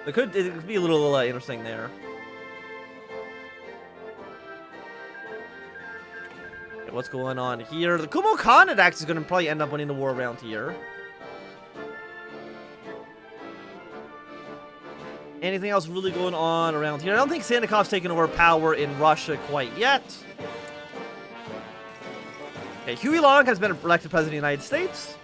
It could be a little interesting there. Okay, what's going on here? The Kumo Khanate actually is going to probably end up winning the war around here. Anything else really going on around here? I don't think Sandikov's taken over power in Russia quite yet. Okay, Huey Long has been elected president of the United States.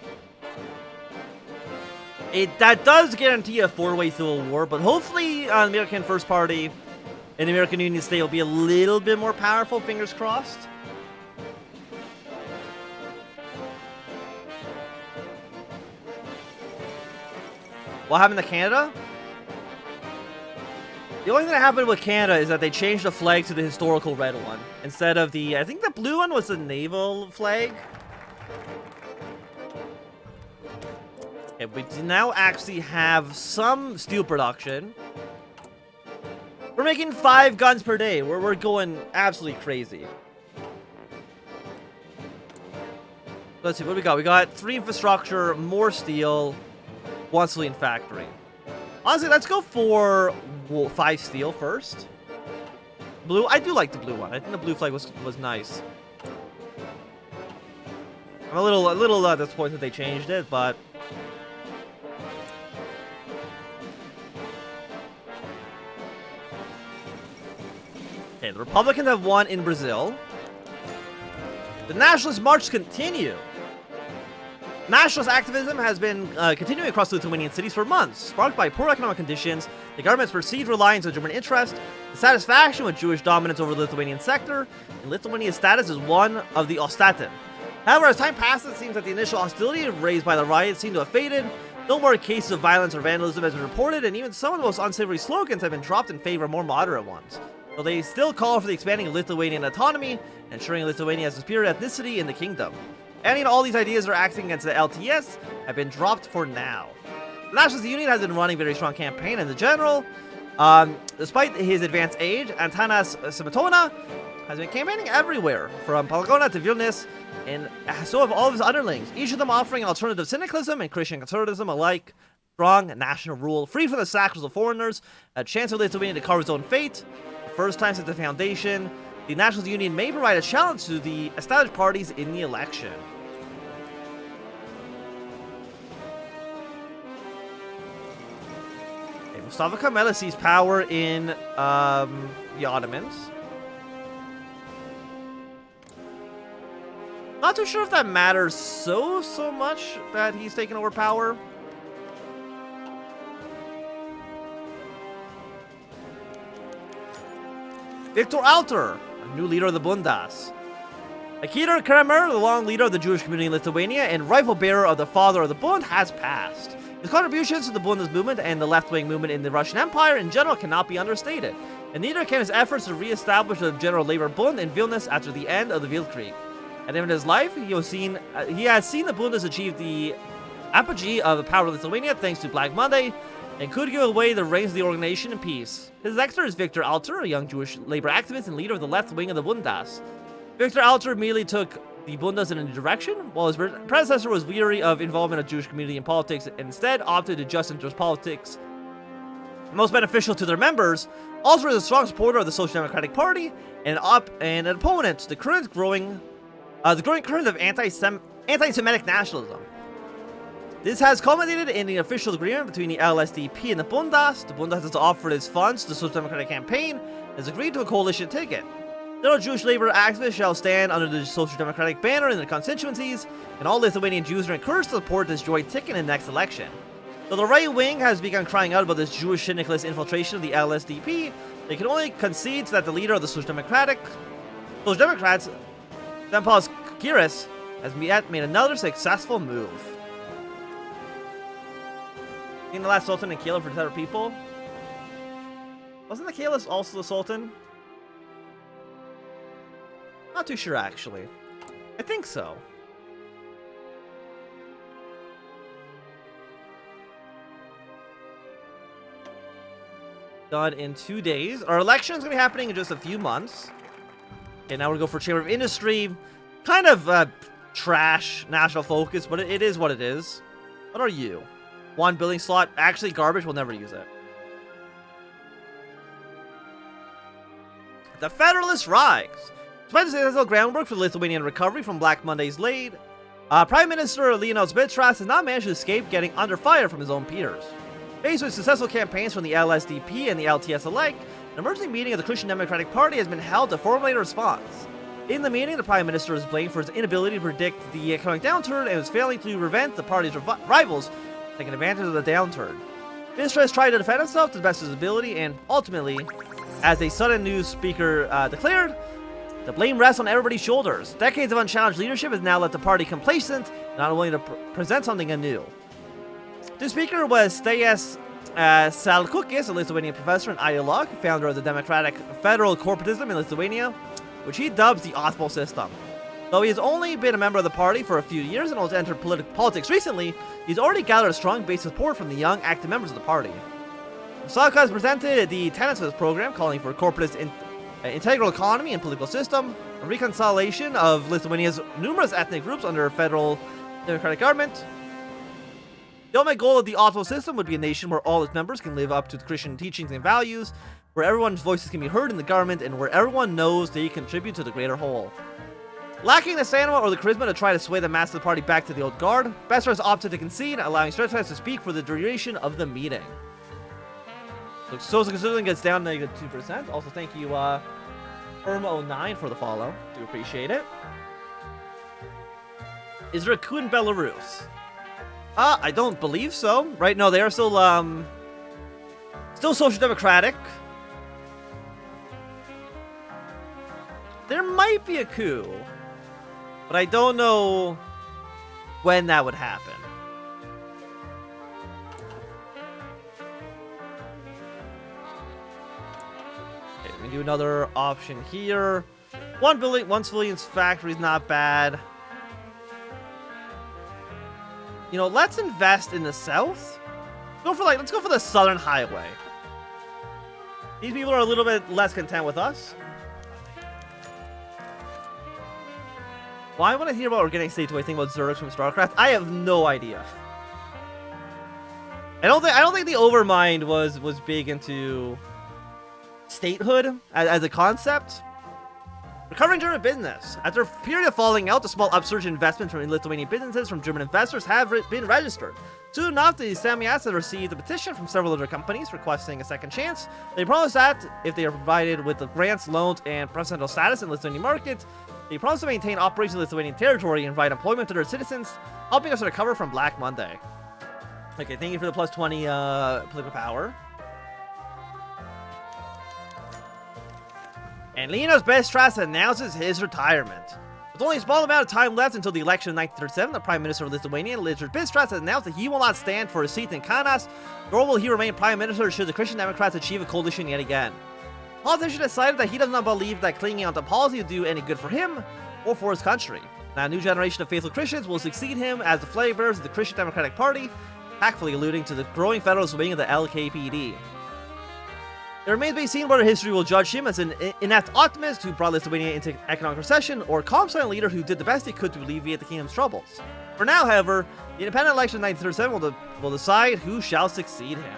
That does guarantee a four-way civil war, but hopefully the American First Party and the American Union State will be a little bit more powerful, fingers crossed. What happened to Canada? The only thing that happened with Canada is that they changed the flag to the historical red one. Instead of the, I think the blue one was the naval flag. Okay, we now actually have some steel production. We're making 5 guns per day. We're going absolutely crazy. Let's see, what do we got? We got 3 infrastructure, more steel, 1 celine factory. Honestly, let's go for 5 steel first. Blue, I do like the blue one. I think the blue flag was nice. I'm a little disappointed that they changed it, but okay, the Republicans have won in Brazil. The Nationalist marches continue. Nationalist activism has been continuing across Lithuanian cities for months. Sparked by poor economic conditions, the government's perceived reliance on German interest, dissatisfaction with Jewish dominance over the Lithuanian sector, and Lithuania's status as one of the Ostatin. However, as time passes, it seems that the initial hostility raised by the riots seem to have faded. No more cases of violence or vandalism has been reported, and even some of the most unsavory slogans have been dropped in favor of more moderate ones. Though they still call for the expanding of Lithuanian autonomy, ensuring Lithuania has a superior ethnicity in the kingdom. Any and all these ideas that are acting against the LTS have been dropped for now. The Nationalist Union has been running a very strong campaign in the general. Despite his advanced age, Antanas Smetona has been campaigning everywhere, from Palgona to Vilnius, and so have all of his underlings, each of them offering alternative syndicalism and Christian conservatism alike, strong national rule, free from the shackles of foreigners, a chance for Lithuania to carve its own fate. The first time since the foundation, the Nationalist Union may provide a challenge to the established parties in the election. Okay, Mustafa Kemal sees power in the Ottomans. Not too sure if that matters so much that he's taken over power. Viktor Alter, a new leader of the Bundas. Akira Kremer, the long leader of the Jewish community in Lithuania and rifle bearer of the father of the Bund, has passed. His contributions to the Bundas movement and the left-wing movement in the Russian Empire in general cannot be understated, and neither can his efforts to re-establish the General Labor Bund in Vilnius after the end of the Weltkrieg. At the end of his life, he has seen the Bundas achieve the apogee of the power of Lithuania thanks to Black Monday, and could give away the reins of the organization in peace. His successor is Viktor Alter, a young Jewish labor activist and leader of the left wing of the Bundas. Viktor Alter immediately took the Bundas in a new direction, while his predecessor was weary of involvement of Jewish community in politics and instead opted to just interest politics most beneficial to their members. Alter is a strong supporter of the Social Democratic Party and an opponent to the growing current of anti-Semitic nationalism. This has culminated in the official agreement between the LSDP and the Bundas. The Bundas has offered its funds to the Social Democratic campaign and has agreed to a coalition ticket. No Jewish labor activists shall stand under the Social Democratic banner in their constituencies, and all Lithuanian Jews are encouraged to support this joint ticket in the next election. Though the right wing has begun crying out about this Jewish syndicalist infiltration of the LSDP, they can only concede that the leader of the Social Democrats, Zempas Kiris, has made another successful move. Being the last Sultan and Caliph for the people? Wasn't the Caliph also the Sultan? Not too sure, actually. I think so. Done in 2 days. Our election is going to be happening in just a few months. Okay, now we're going to go for Chamber of Industry. Kind of trash national focus, but it is what it is. What are you? 1 building slot. Actually, garbage. We'll never use it. the Federalists rise. Despite the successful groundwork for the Lithuanian recovery from Black Monday's laid, Prime Minister Leonidas Bitras has not managed to escape getting under fire from his own peers. Faced with successful campaigns from the LSDP and the LTS alike, an emergency meeting of the Christian Democratic Party has been held to formulate a response. In the meeting, the Prime Minister is blamed for his inability to predict the economic downturn and was failing to prevent the party's rivals taking advantage of the downturn. Bitras tried to defend himself to the best of his ability, and ultimately, as a sudden news speaker declared, the blame rests on everybody's shoulders. Decades of unchallenged leadership has now left the party complacent, not willing to present something anew. The speaker was Stais Salkukis, a Lithuanian professor and ideologue, founder of the Democratic Federal Corporatism in Lithuania, which he dubs the Othbal system. Though he has only been a member of the party for a few years and has entered politics recently, he's already gathered a strong base of support from the young, active members of the party. Salkukis presented the tenets of his program, calling for a corporatist integral economy and political system, a reconciliation of Lithuania's numerous ethnic groups under a federal democratic government. The ultimate goal of the Othbal system would be a nation where all its members can live up to the Christian teachings and values, where everyone's voices can be heard in the government, and where everyone knows they contribute to the greater whole. Lacking the stamina or the charisma to try to sway the mass of the party back to the old guard, Bitras opted to concede, allowing Stretchheads to speak for the duration of the meeting. Social considering gets down to -2%. Also, thank you, Irma09 for the follow. Do appreciate it. Is there a coup in Belarus? I don't believe so. Right? No, they are still social democratic. There might be a coup, but I don't know when that would happen. We do another option here. One civilian's factory is not bad. You know, let's invest in the south. Let's go for the southern highway. These people are a little bit less content with us. Why would I hear about organic state do I think about Zergs from StarCraft? I have no idea. I don't think the Overmind was big into statehood as a concept. Recovering German business. After a period of falling out, the small upsurge in investment from Lithuanian businesses from German investors have been registered. Soon enough, the Samiats have received a petition from several other companies requesting a second chance. They promise that if they are provided with the grants, loans, and preferential status in the Lithuanian market, they promise to maintain operations in Lithuanian territory and provide employment to their citizens, helping us to recover from Black Monday. Okay, thank you for the plus 20 political power. And Leonidas Bitras announces his retirement. With only a small amount of time left until the election of 1937, the Prime Minister of Lithuania, Leonidas Bitras, has announced that he will not stand for a seat in Kaunas, nor will he remain Prime Minister should the Christian Democrats achieve a coalition yet again. The politician decided that he does not believe that clinging on to policy will do any good for him or for his country. Now, a new generation of faithful Christians will succeed him as the flag bearers of the Christian Democratic Party, tactfully alluding to the growing federalist wing of the LKPD. It remains to be seen whether history will judge him as an inept optimist who brought Lithuania into economic recession, or a calm, silent leader who did the best he could to alleviate the kingdom's troubles. For now, however, the independent election of 1937 will decide who shall succeed him.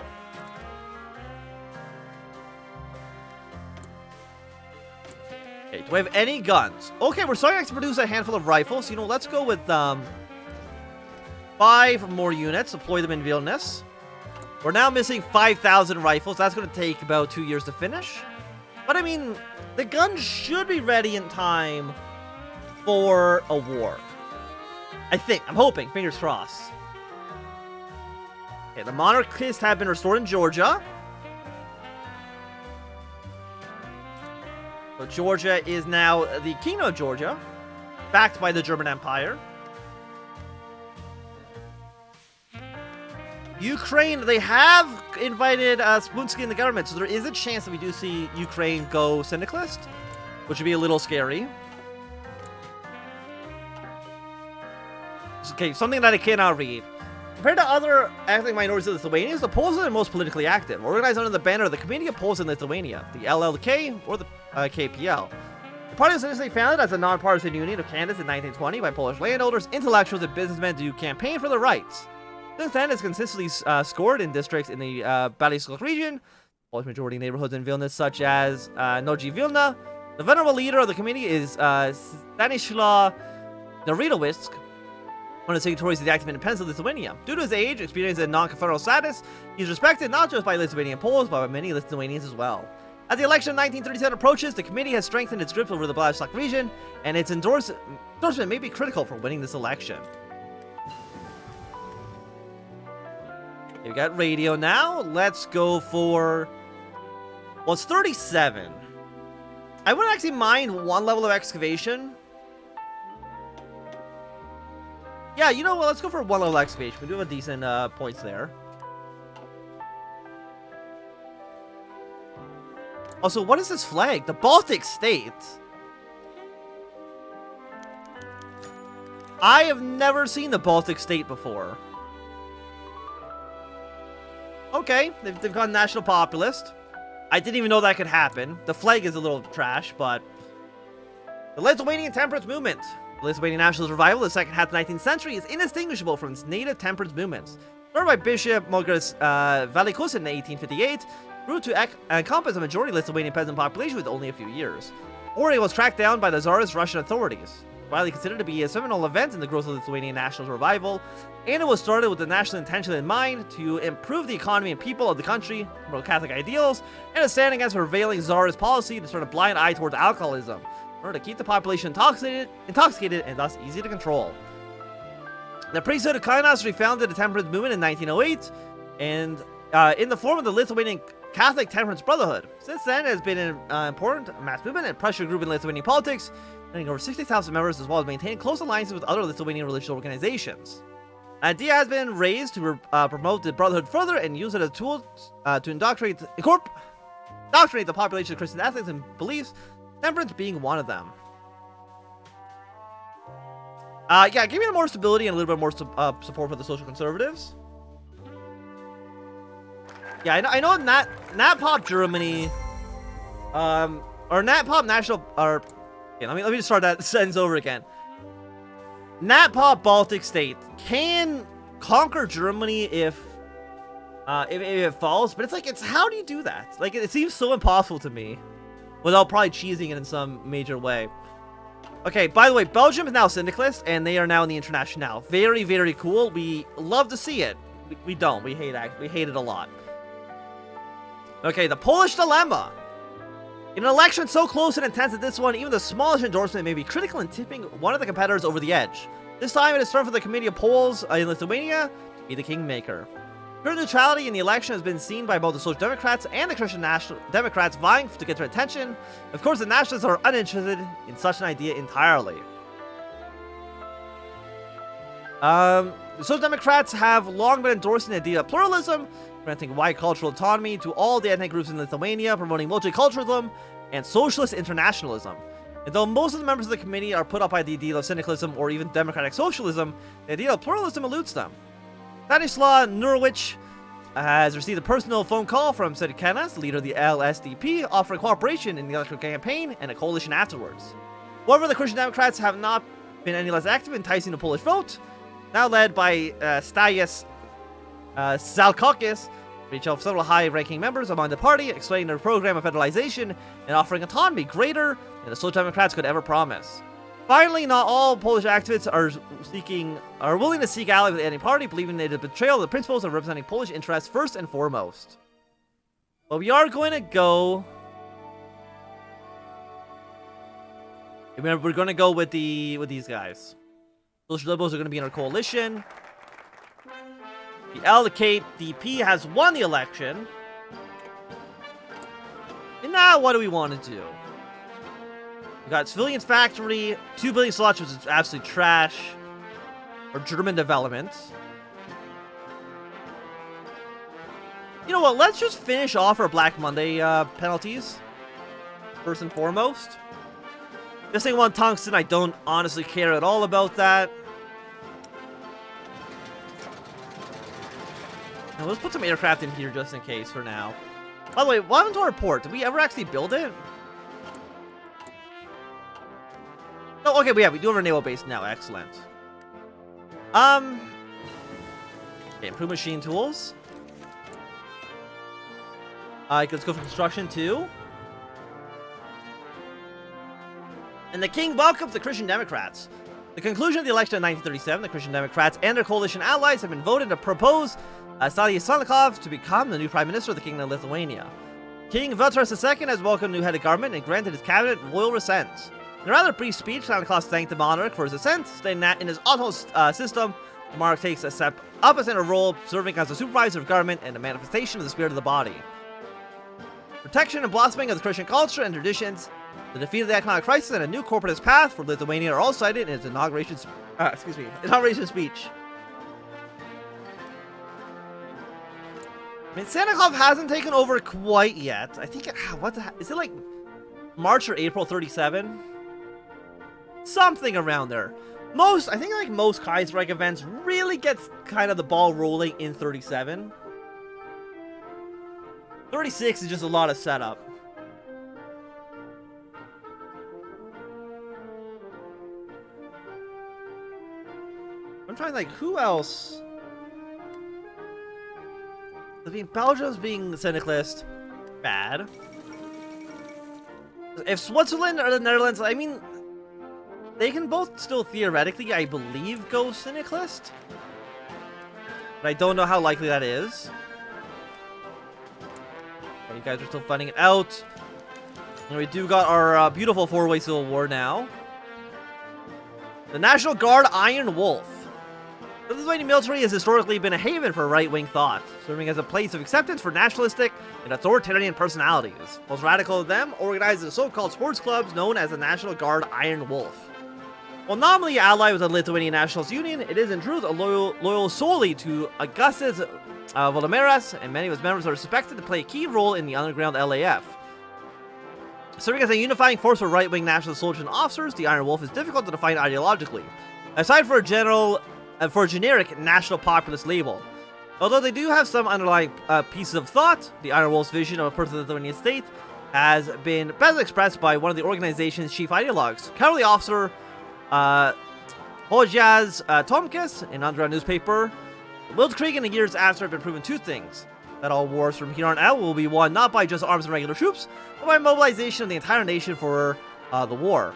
Okay, do I have any guns? Okay, we're starting to produce a handful of rifles. You know, let's go with 5 more units, deploy them in Vilnius. We're now missing 5,000 rifles. That's going to take about 2 years to finish. But I mean, the guns should be ready in time for a war. I think. I'm hoping. Fingers crossed. Okay, the monarchists have been restored in Georgia. So Georgia is now the Kingdom of Georgia, backed by the German Empire. Ukraine, they have invited Spunsky in the government, so there is a chance that we do see Ukraine go syndicalist, which would be a little scary. Okay, something that I cannot read. Compared to other ethnic minorities in Lithuania, the Poles are the most politically active, organized under the banner of the Committee of Poles in Lithuania, the LLK, or the KPL. The party was initially founded as a nonpartisan union of candidates in 1920 by Polish landowners, intellectuals, and businessmen to campaign for their rights. Since then, it's consistently scored in districts in the Baltic region, Polish majority neighborhoods in Vilnius, such as Noji Vilna. The venerable leader of the committee is Stanislaw Naritowisk, one of the signatories to the Act of Independence of Lithuania. Due to his age, experience, and non-confederal status, he's respected not just by Lithuanian Poles, but by many Lithuanians as well. As the election of 1937 approaches, the committee has strengthened its grip over the Baltic region, and its endorsement may be critical for winning this election. Okay, we got radio now. Let's go for... well, it's 37. I wouldn't actually mind one level of excavation. Yeah, you know what? Let's go for one level of excavation. We do have a decent points there. Also, what is this flag? The Baltic state. I have never seen the Baltic state before. Okay, they've gone national populist. I didn't even know that could happen. The flag is a little trash, but... the Lithuanian temperance movement. The Lithuanian nationalist revival of the second half of the 19th century is indistinguishable from its native temperance movements. Started by Bishop Mogris Valikus in 1858, grew to encompass a majority of Lithuanian peasant population with only a few years. Or it was tracked down by the Tsarist Russian authorities. Widely considered to be a seminal event in the growth of the Lithuanian nationalist revival, and it was started with the national intention in mind to improve the economy and people of the country, promote Catholic ideals, and to stand against prevailing Tsarist policy to turn a blind eye towards alcoholism, in order to keep the population intoxicated and thus easy to control. The priesthood of Kaunas refounded the temperance movement in 1908, and in the form of the Lithuanian Catholic Temperance Brotherhood. Since then, it has been an important mass movement and pressure group in Lithuanian politics, having over 60,000 members, as well as maintaining close alliances with other Lithuanian religious organizations. An idea has been raised to promote the Brotherhood further and use it as a tool to indoctrinate the population of Christian ethics and beliefs, temperance being one of them. Yeah, give me more stability and a little bit more support for the social conservatives. Yeah, I know NatPop Germany, or NatPop National, or... okay, let me just start that sentence over again. NatPop Baltic State can conquer Germany if it falls, but it's how do you do that? Like, it seems so impossible to me, without probably cheesing it in some major way. Okay, by the way, Belgium is now syndicalist, and they are now in the Internationale. Very, very cool. We love to see it. We don't. We hate it. We hate it a lot. Okay, the Polish dilemma. In an election so close and intense as this one, even the smallest endorsement may be critical in tipping one of the competitors over the edge. This time, it is time for the Committee of Poles in Lithuania to be the kingmaker. Pure neutrality in the election has been seen by both the Social Democrats and the Christian National Democrats vying to get their attention. Of course, the Nationalists are uninterested in such an idea entirely. The Social Democrats have long been endorsing the idea of pluralism, granting wide cultural autonomy to all the ethnic groups in Lithuania, promoting multiculturalism and socialist internationalism. And though most of the members of the committee are put up by the ideal of syndicalism or even democratic socialism, the idea of pluralism eludes them. Stanislaw Naritowisk has received a personal phone call from Sedikanas, the leader of the LSDP, offering cooperation in the electoral campaign and a coalition afterwards. However, the Christian Democrats have not been any less active in enticing the Polish vote, now led by Stajas Zalkokis, reach out several high-ranking members among the party, explaining their program of federalization and offering autonomy greater than the Social Democrats could ever promise. Finally, not all Polish activists are willing to seek allies with any party, believing they did betrayal of the principles of representing Polish interests first and foremost. But we are going to go. We're going to go with these guys. Social Liberals are going to be in our coalition. The LKDP has won the election. And now, what do we want to do? We got Civilians Factory, 2 billion slots, which is absolute trash. Or German development. You know what? Let's just finish off our Black Monday penalties. First and foremost. This thing won tungsten. I don't honestly care at all about that. Now, let's put some aircraft in here just in case for now. By the way, what happened to our port? Did we ever actually build it? Oh, okay, we do have our naval base now. Excellent. Okay, improve machine tools. Let's go for construction too. And the king welcomes the Christian Democrats. The conclusion of the election in 1937, the Christian Democrats and their coalition allies have been voted to propose Staliy Salnikov to become the new prime minister of the Kingdom of Lithuania. King Valtras II has welcomed a new head of government and granted his cabinet royal assent. In a rather brief speech, Salnikov thanked the monarch for his assent, stating that in his auto system, the monarch takes a step up a center role, serving as a supervisor of government and a manifestation of the spirit of the body. Protection and blossoming of the Christian culture and traditions, the defeat of the economic crisis, and a new corporatist path for Lithuania are all cited in his inauguration speech. I mean, Salnikov hasn't taken over quite yet. I think, is it like March or April 37? Something around there. I think like most Kaiserreich events really gets kind of the ball rolling in 37. 36 is just a lot of setup. I'm trying to like, who else? I mean, Belgium's being syndicalist, bad. If Switzerland or the Netherlands, I mean, they can both still theoretically, I believe, go syndicalist. But I don't know how likely that is. Okay, you guys are still fighting it out. And we do got our beautiful four-way civil war now. The National Guard Iron Wolf. The Lithuanian military has historically been a haven for right-wing thought, serving as a place of acceptance for nationalistic and authoritarian personalities. Most radical of them organized the so-called sports clubs known as the National Guard Iron Wolf. While nominally allied with the Lithuanian Nationalist Union, it is in truth loyal solely to Augustus Volodymyras, and many of its members are suspected to play a key role in the underground LAF. Serving as a unifying force for right-wing nationalist soldiers and officers, the Iron Wolf is difficult to define ideologically, aside for a generic national populist label. Although they do have some underlying pieces of thought, the Iron Wolf's vision of a perfect Lithuanian state has been best expressed by one of the organization's chief ideologues, cavalry officer Hojas Tomkis, in an underground newspaper. Wildkrieg in the years after have been proven two things: that all wars from here on out will be won not by just arms and regular troops, but by mobilization of the entire nation for the war.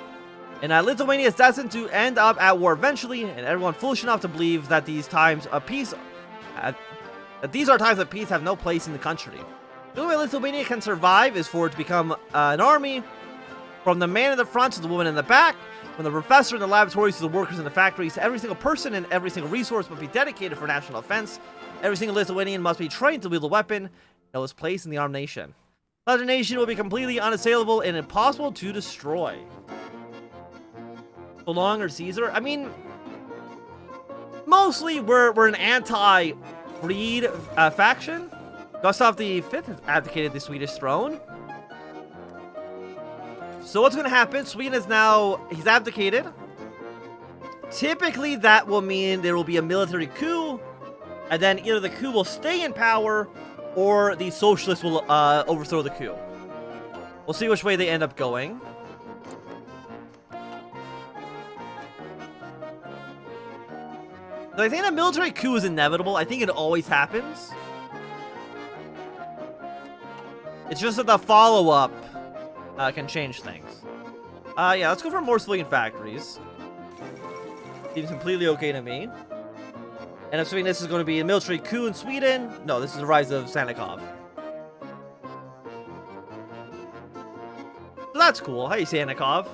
And Lithuania is destined to end up at war eventually, and everyone foolish enough to believe that these are times of peace have no place in the country. The only way Lithuania can survive is for it to become an army, from the man in the front to the woman in the back, from the professor in the laboratories to the workers in the factories. Every single person and every single resource must be dedicated for national defense. Every single Lithuanian must be trained to wield a weapon and know its place in the armed nation. Such a nation will be completely unassailable and impossible to destroy. So long or Caesar? I mean, mostly we're an anti-freed faction. Gustav V has abdicated the Swedish throne. So what's going to happen? Sweden is now, he's abdicated. Typically that will mean there will be a military coup, and then either the coup will stay in power or the socialists will overthrow the coup. We'll see which way they end up going. So I think a military coup is inevitable. I think it always happens. It's just that the follow-up can change things. Yeah, let's go for more civilian factories. Seems completely okay to me. And assuming this is going to be a military coup in Sweden. No, this is the rise of Salnikov. So that's cool. Hey, Salnikov.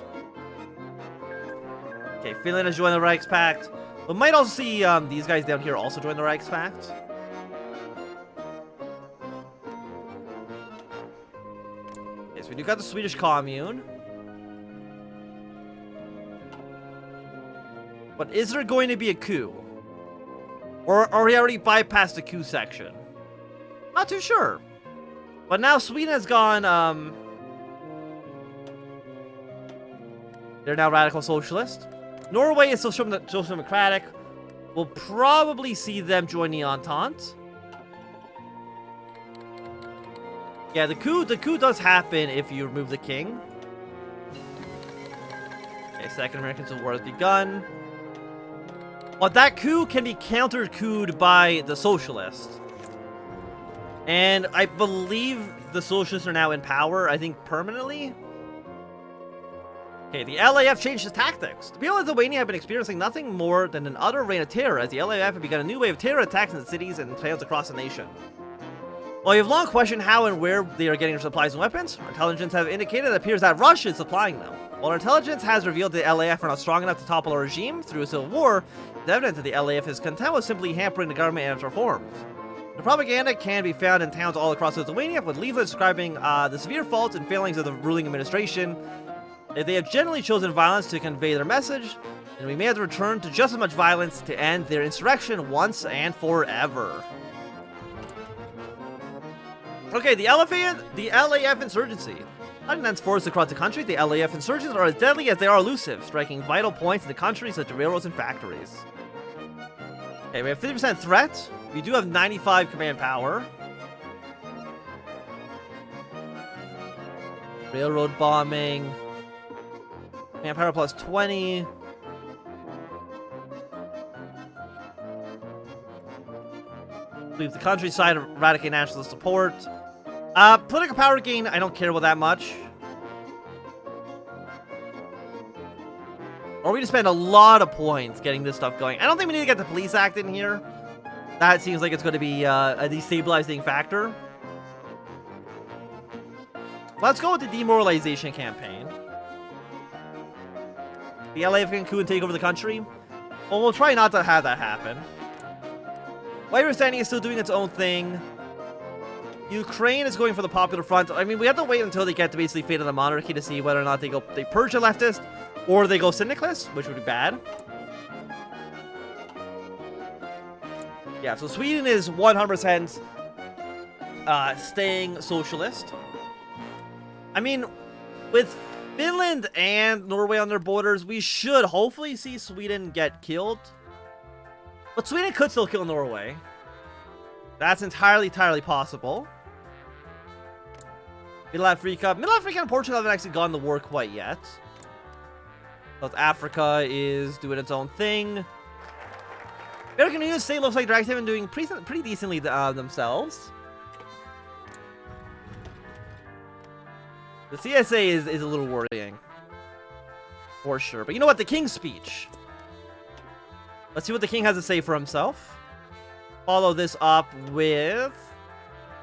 Okay, Finland has joined the Reichspakt. But might also see these guys down here also join the Reichspakt. Okay, so we do got the Swedish Commune. But is there going to be a coup? Or we already bypassed the coup section? Not too sure. But now Sweden has gone, they're now radical socialist. Norway is social democratic. We'll probably see them join the Entente. Yeah, the coup does happen if you remove the king. Okay, Second American Civil War has begun. But that coup can be counter-couped by the socialists. And I believe the socialists are now in power, I think permanently. Okay, the LAF changed its tactics. The people of Lithuania have been experiencing nothing more than an utter reign of terror as the LAF have begun a new wave of terror attacks in the cities and towns across the nation. While you've long questioned how and where they are getting their supplies and weapons, our intelligence have indicated it appears that Russia is supplying them. While our intelligence has revealed the LAF are not strong enough to topple a regime through a civil war, it's evident that the LAF is content with simply hampering the government and its reforms. The propaganda can be found in towns all across Lithuania, with leaflets describing the severe faults and failings of the ruling administration. If they have generally chosen violence to convey their message, then we may have to return to just as much violence to end their insurrection once and forever. Okay, the LAF insurgency. Not intense force across the country, the LAF insurgents are as deadly as they are elusive, striking vital points in the country such as railroads and factories. Okay, we have 50% threat. We do have 95 command power. Railroad bombing. Command power plus 20. Leave the countryside, eradicate nationalist support. Political power gain, I don't care about that much. Or we just spend a lot of points getting this stuff going. I don't think we need to get the Police Act in here. That seems like it's going to be a destabilizing factor. Let's go with the demoralization campaign. The LA can coup and take over the country. Well, we'll try not to have that happen. White Standing is still doing its own thing. Ukraine is going for the Popular Front. I mean, we have to wait until they get to basically Fate of the Monarchy to see whether or not they purge the leftist, or they go syndicalist, which would be bad. Yeah, so Sweden is 100% staying socialist. I mean, with Finland and Norway on their borders, we should hopefully see Sweden get killed. But Sweden could still kill Norway. That's entirely possible. Middle Africa and Portugal haven't actually gone to war quite yet. South Africa is doing its own thing. American United States looks like they're actually been doing pretty decently themselves. The CSA is a little worrying. For sure. But you know what? The King's speech. Let's see what the King has to say for himself. Follow this up with